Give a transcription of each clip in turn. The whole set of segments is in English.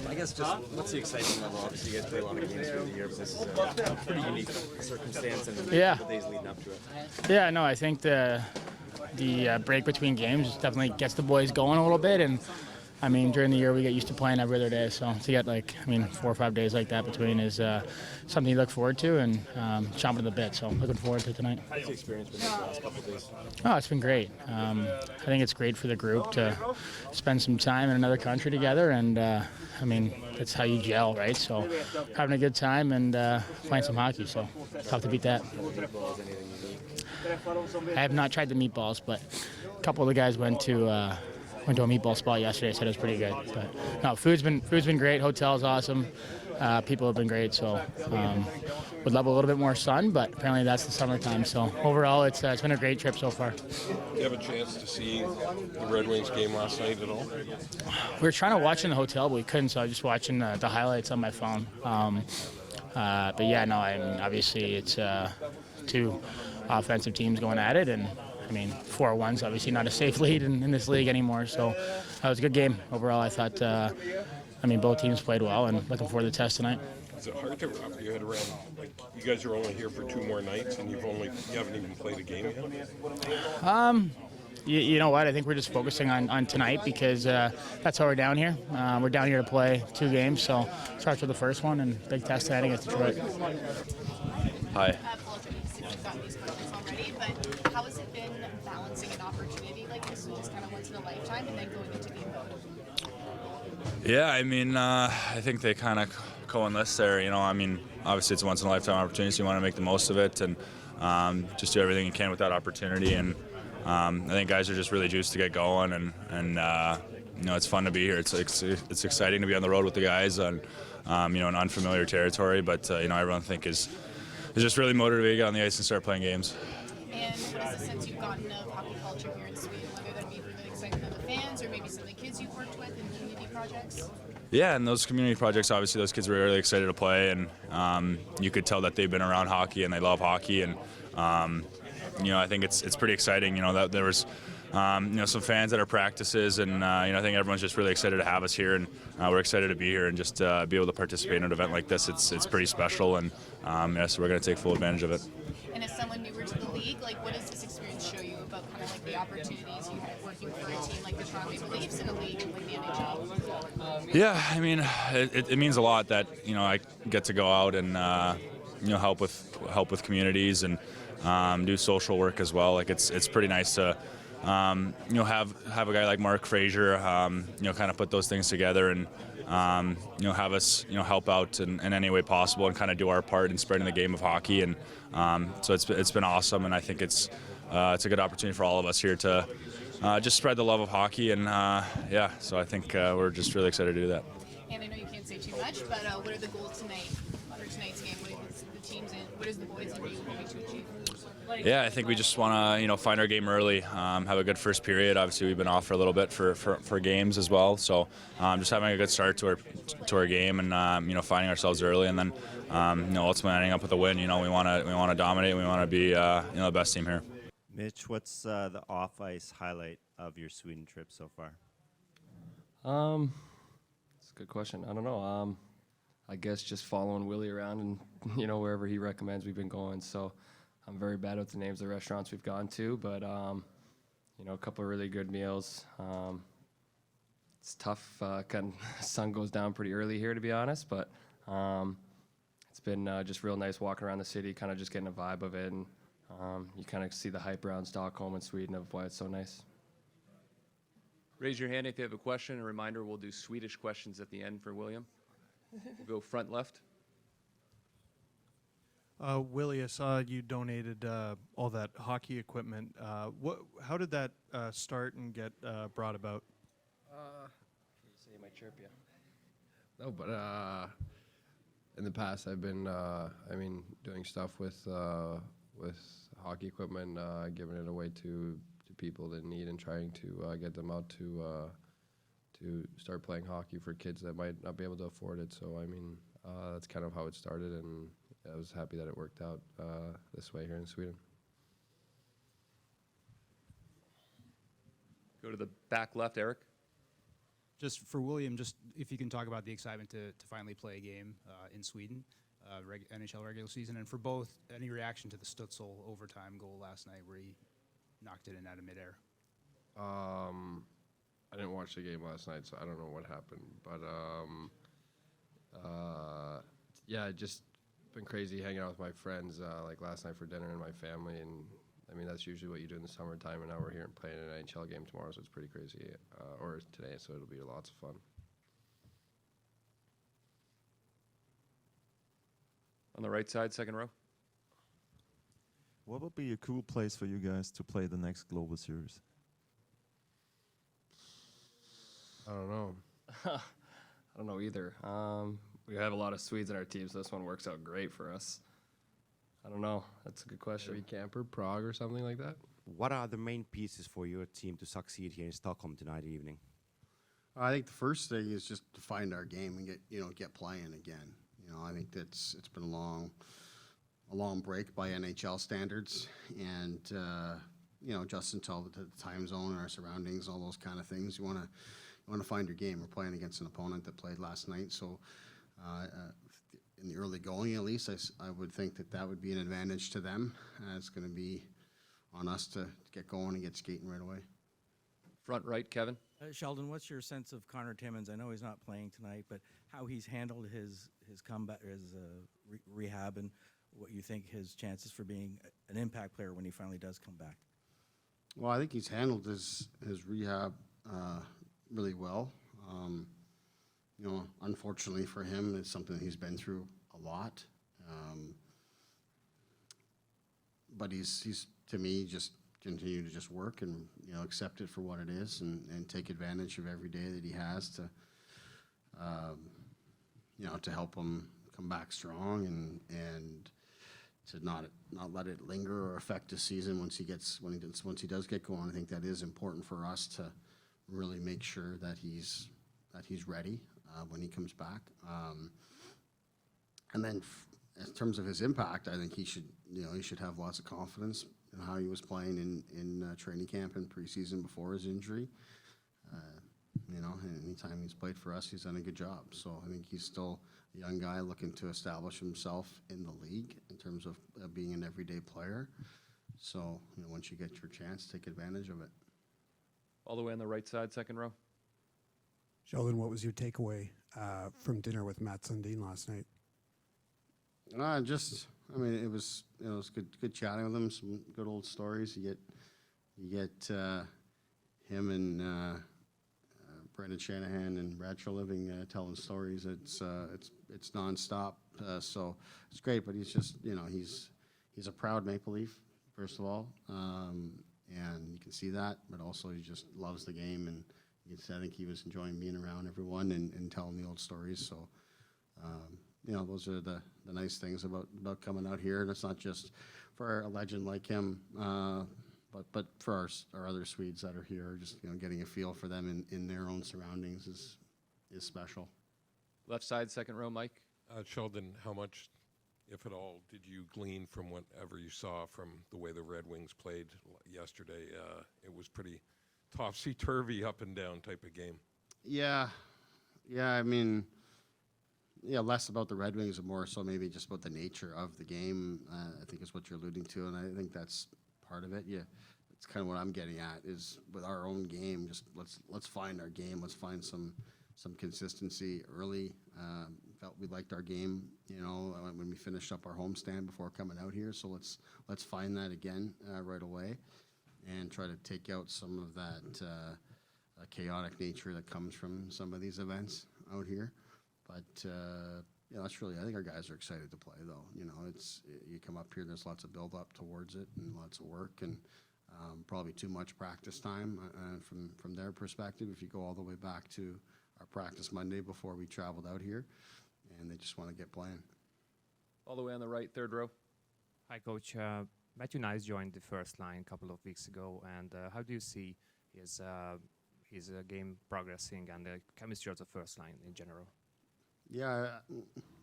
I guess just what's the excitement level? Obviously, you guys play a lot of games through the year, but this is a pretty unique circumstance and the days leading up to it. Yeah, no, I think the break between games definitely gets the boys going a little bit, and I mean, during the year we get used to playing every other day, so to get 4 or 5 days like that between is something you look forward to and chomping at the bit. So looking forward to tonight. How's the experience been these last couple of days? Oh, it's been great. I think it's great for the group to spend some time in another country together, and I mean, that's how you gel, right? So having a good time and playing some hockey, so tough to beat that. I have not tried the meatballs, but a couple of the guys went to a meatball spot yesterday, said it was pretty good. But no, food's been great. Hotel's awesome. People have been great. So would love a little bit more sun, but apparently that's the summertime. So overall, it's been a great trip so far. Did you have a chance to see the Red Wings game last night at all? We were trying to watch in the hotel, but we couldn't. So I was just watching the highlights on my phone. But yeah, no, I mean, obviously it's two offensive teams going at it, and I mean, 4-1's obviously not a safe lead in this league anymore, so that was a good game. Overall, I thought, both teams played well, and looking forward to the test tonight. Is it hard to wrap your head around, you guys are only here for 2 more nights, and you haven't even played a game yet? You know what? I think we're just focusing on tonight because that's how we're down here. We're down here to play 2 games, so starts with the first one, and big test tonight against Detroit. Hi. But how has it been balancing an opportunity like this, which is kind of once in a lifetime, and then going into game mode? Yeah, I mean, I think they kind of coalesce there. I mean, obviously it's a once in a lifetime opportunity, so you want to make the most of it and just do everything you can with that opportunity. And I think guys are just really juiced to get going, and it's fun to be here. It's exciting to be on the road with the guys on an unfamiliar territory, but everyone I think is just really motivated to get on the ice and start playing games. And what is the sense you've gotten of hockey culture here in Sweden, whether that be from the excitement of the fans or maybe some of the kids you've worked with in community projects? Yeah, and those community projects, obviously those kids were really excited to play, and you could tell that they've been around hockey and they love hockey, and I think it's pretty exciting, that there was some fans at our practices, and I think everyone's just really excited to have us here, and we're excited to be here and just be able to participate in an event like this. It's pretty special, and so we're going to take full advantage of it. And as someone newer to the league, what does this experience show you about kind of the opportunities you have working for a team like the Toronto Maple Leafs in a league like the NHL? Yeah, I mean, it means a lot that I get to go out and help with communities and do social work as well. It's pretty nice to have a guy like Mark Frazier kind of put those things together and have us help out in any way possible and kind of do our part in spreading the game of hockey. And so it's been awesome, and I think it's a good opportunity for all of us here to just spread the love of hockey. And so I think we're just really excited to do that. And I know you can't say too much, but what are the goals tonight for tonight's game? What is the teams in? What is the boys and you hoping to achieve? Yeah, I think we just want to find our game early, have a good first period. Obviously, we've been off for a little bit for games as well, so just having a good start to our game and finding ourselves early, and then ultimately ending up with a win. We want to dominate. We want to be the best team here. Mitch, what's the off-ice highlight of your Sweden trip so far? That's a good question. I don't know. I guess just following Willie around and wherever he recommends we've been going. So I'm very bad with the names of the restaurants we've gone to, but a couple of really good meals. It's tough. Sun goes down pretty early here, to be honest, but it's been just real nice walking around the city, kind of just getting a vibe of it, and you kind of see the hype around Stockholm and Sweden of why it's so nice. Raise your hand if you have a question. A reminder, we'll do Swedish questions at the end for William. We'll go front left. Willie, I saw you donated all that hockey equipment. How did that start and get brought about? You say you might chirp you. No, but in the past I've been, doing stuff with hockey equipment, giving it away to people that need and trying to get them out to start playing hockey for kids that might not be able to afford it. So that's kind of how it started, and I was happy that it worked out this way here in Sweden. Go to the back left, Eric. Just for William, just if you can talk about the excitement to finally play a game in Sweden, NHL regular season, and for both, any reaction to the Stutzel overtime goal last night where he knocked it in out of midair? I didn't watch the game last night, so I don't know what happened. But yeah, just been crazy hanging out with my friends like last night for dinner and my family, and I mean that's usually what you do in the summertime. And now we're here and playing an NHL game tomorrow, so it's pretty crazy. Or today, so it'll be lots of fun. On the right side, second row. What would be a cool place for you guys to play the next Global Series? I don't know. I don't know either. We have a lot of Swedes in our team, so this one works out great for us. I don't know. That's a good question. Maybe Camper, Prague, or something like that. What are the main pieces for your team to succeed here in Stockholm tonight evening? I think the first thing is just to find our game and get playing again. I think it's been a long break by NHL standards, and adjusting to the time zone and our surroundings, all those kind of things. You want to find your game. We're playing against an opponent that played last night, so in the early going, at least, I would think that would be an advantage to them. It's going to be on us to get going and get skating right away. Front right, Kevin. Sheldon, what's your sense of Connor Timmins? I know he's not playing tonight, but how he's handled his comeback, his rehab, and what you think his chances for being an impact player when he finally does come back? Well, I think he's handled his rehab really well. Unfortunately for him, it's something he's been through a lot. But he's to me just continue to just work and accept it for what it is and take advantage of every day that he has to to help him come back strong and to not let it linger or affect his season once he does get going. I think that is important for us to really make sure that he's ready when he comes back. And then in terms of his impact, I think he should have lots of confidence in how he was playing in training camp and preseason before his injury. And anytime he's played for us, he's done a good job. So I think he's still a young guy looking to establish himself in the league in terms of being an everyday player. So once you get your chance, take advantage of it. All the way on the right side, second row. Sheldon, what was your takeaway from dinner with Matt Sundin last night? It was good chatting with him. Some good old stories. You get him and Brendan Shanahan and Brad Living telling stories. It's nonstop. So it's great. But he's just he's a proud Maple Leaf, first of all, and you can see that. But also he just loves the game, and I think he was enjoying being around everyone and telling the old stories. So. Those are the nice things about coming out here, and it's not just for a legend like him, but for our other Swedes that are here. Just getting a feel for them in their own surroundings is special. Left side, second row, Mike. Sheldon, how much, if at all, did you glean from whatever you saw from the way the Red Wings played yesterday? It was pretty topsy-turvy, up and down type of game. Yeah. Less about the Red Wings and more so maybe just about the nature of the game, I think is what you're alluding to, and I think that's part of it. Yeah, that's kind of what I'm getting at is with our own game, just let's find our game, let's find some consistency early. Felt we liked our game, when we finished up our homestand before coming out here, so let's find that again right away and try to take out some of that chaotic nature that comes from some of these events out here. But that's really, I think our guys are excited to play, though. You come up here, there's lots of build up towards it and lots of work and probably too much practice time from their perspective. If you go all the way back to our practice Monday before we traveled out here, and they just want to get playing. All the way on the right, third row. Hi, Coach. Matthew Knies joined the first line a couple of weeks ago, and how do you see his game progressing and the chemistry of the first line in general? Yeah,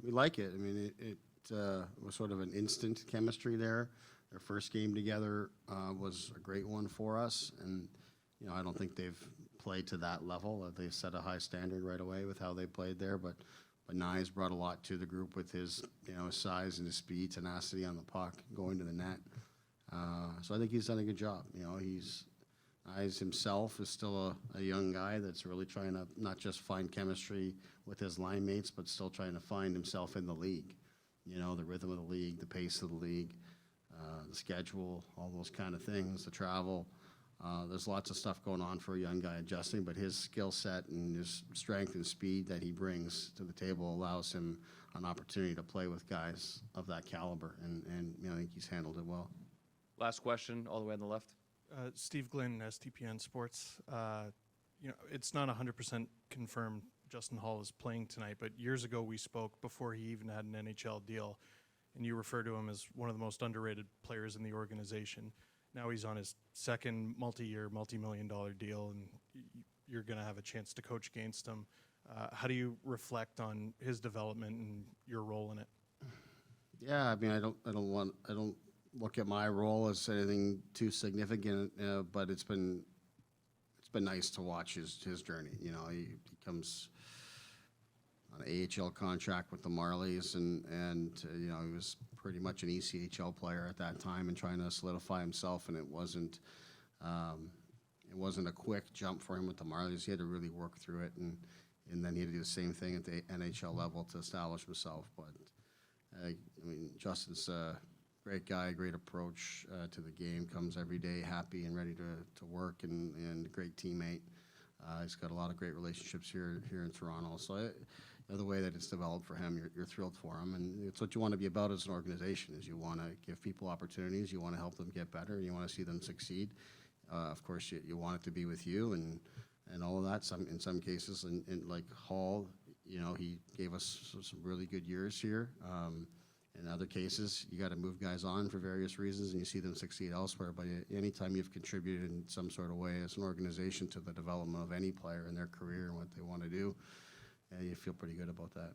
we like it. I mean, it was sort of an instant chemistry there. Their first game together was a great one for us, and I don't think they've play to that level. They set a high standard right away with how they played there, but Knies brought a lot to the group with his, his size and his speed, tenacity on the puck, going to the net. So I think he's done a good job. Knies himself is still a young guy that's really trying to not just find chemistry with his line mates, but still trying to find himself in the league. The rhythm of the league, the pace of the league, the schedule, all those kind of things, the travel. There's lots of stuff going on for a young guy adjusting, but his skill set and his strength and speed that he brings to the table allows him an opportunity to play with guys of that caliber, and I think he's handled it well. Last question, all the way on the left. Steve Glynn, STPN Sports. It's not 100% confirmed Justin Hall is playing tonight, but years ago we spoke before he even had an NHL deal, and you refer to him as one of the most underrated players in the organization. Now he's on his second multi-year, multi-million-dollar deal, and you're going to have a chance to coach against him. How do you reflect on his development and your role in it? Yeah, I mean, I don't look at my role as anything too significant, but it's been nice to watch his journey. He comes on an AHL contract with the Marlies, and he was pretty much an ECHL player at that time and trying to solidify himself, and it wasn't a quick jump for him with the Marlies. He had to really work through it, and then he had to do the same thing at the NHL level to establish himself. But I mean, Justin's a great guy, great approach to the game, comes every day happy and ready to work, and a great teammate. He's got a lot of great relationships here in Toronto. So the way that it's developed for him, you're thrilled for him, and it's what you want to be about as an organization. Is you want to give people opportunities, you want to help them get better, you want to see them succeed. Of course, you want it to be with you, and all of that. In some cases, and like Hall, he gave us some really good years here. In other cases, you got to move guys on for various reasons, and you see them succeed elsewhere. But anytime you've contributed in some sort of way as an organization to the development of any player in their career and what they want to do, you feel pretty good about that.